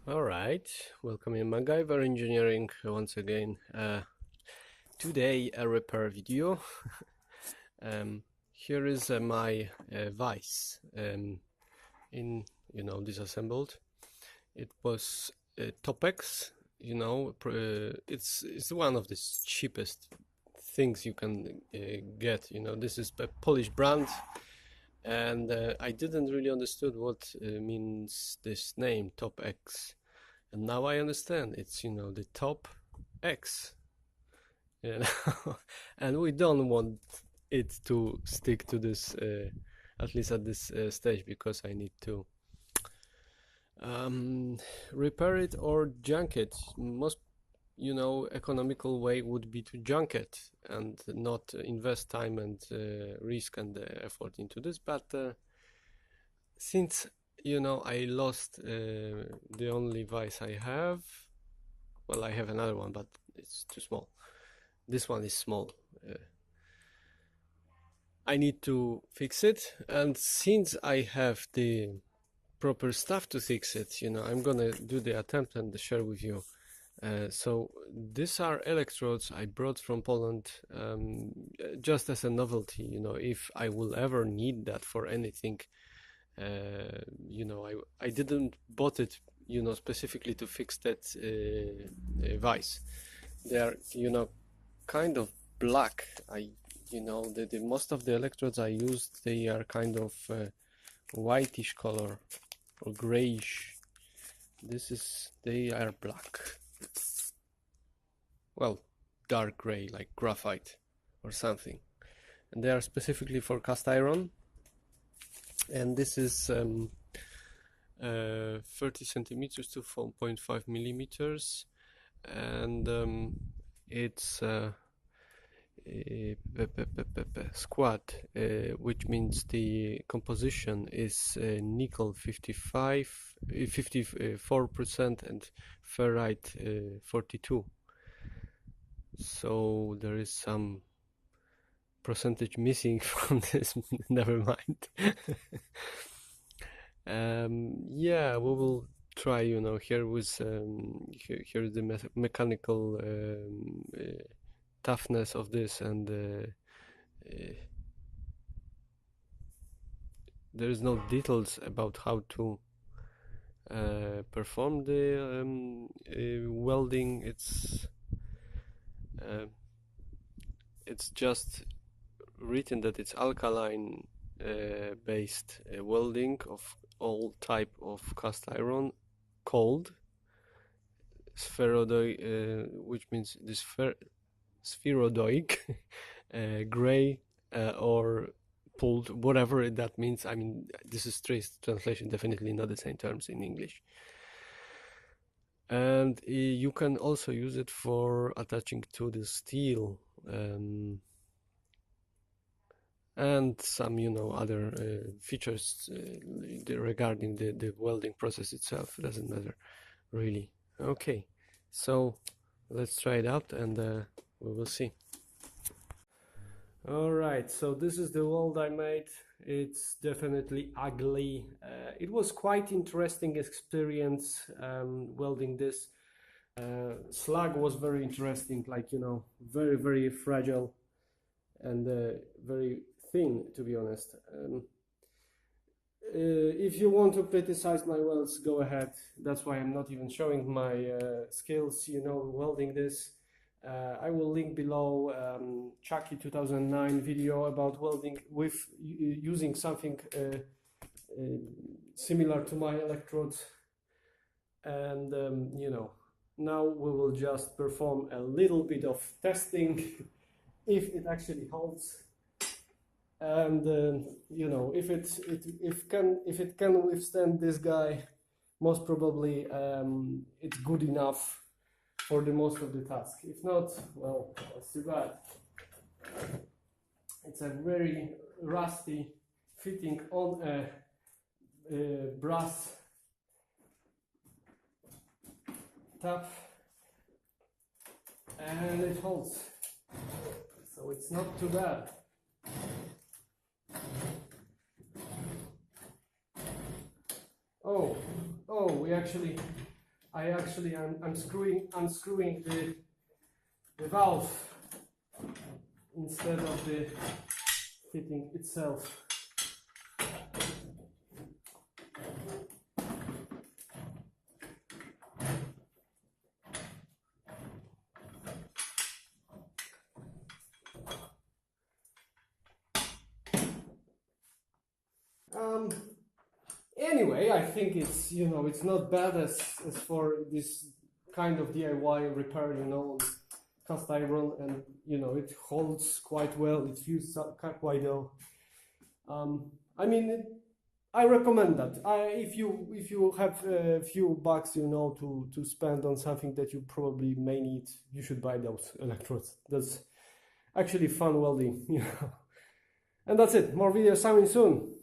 Alright, welcome in MacGyver Engineering once again. Today a repair video. Here is my vise in disassembled. It was Topex. It's one of the cheapest things you can get. This is a Polish brand. And I didn't really understood what means this name, Top X. And now I understand. It's, the top X. And we don't want it to stick to this, at least at this stage, because I need to repair it or junk it. Most economical way would be to junk it and not invest time and risk and effort into this. But since I lost the only vise I have, well, I have another one, but it's too small. This one is small. I need to fix it, and since I have the proper stuff to fix it, I'm gonna do the attempt and share with you. So these are electrodes I brought from Poland just as a novelty, if I will ever need that for anything. I didn't bought it, specifically to fix that vise. They are, kind of black. The most of the electrodes I used, they are kind of whitish color or grayish. They are black. Well, dark gray, like graphite or something. And they are specifically for cast iron. And this is 30 centimeters to 4.5 millimeters. And it's squat, which means the composition is nickel 54% and ferrite 42. So there is some percentage missing from this. Never mind. Yeah, we will try. Here with here's the mechanical toughness of this, and there is no details about how to perform the welding. It's just written that it's alkaline based welding of all type of cast iron, cold, spheroid, which means this spheroidic, gray, or pulled, whatever that means. I mean, this is straight translation, definitely not the same terms in English. And you can also use it for attaching to the steel, and some other features regarding the welding process itself. It doesn't matter really. Okay, so let's try it out, and we will see. Alright, so this is the weld I made. It's definitely ugly. It was quite interesting experience welding this. Slag was very interesting, like very, very fragile and very thin, to be honest. If you want to criticize my welds, go ahead. That's why I'm not even showing my skills, welding this. I will link below Chucky 2009 video about welding with using something similar to my electrodes. And now we will just perform a little bit of testing if it actually holds, and if it can withstand this guy, most probably it's good enough for the most of the task. If not, well, that's too bad. It's a very rusty fitting on a brass tap, and it holds, so it's not too bad. Oh, we actually I'm unscrewing the valve instead of the fitting itself. Anyway, I think it's, you know, it's not bad as for this kind of DIY repair, you know, cast iron, and you know it holds quite well. It feels quite well. I mean, I recommend that. If you have a few bucks, you know, to spend on something that you probably may need, you should buy those electrodes. That's actually fun welding, you know. And that's it. More videos coming soon.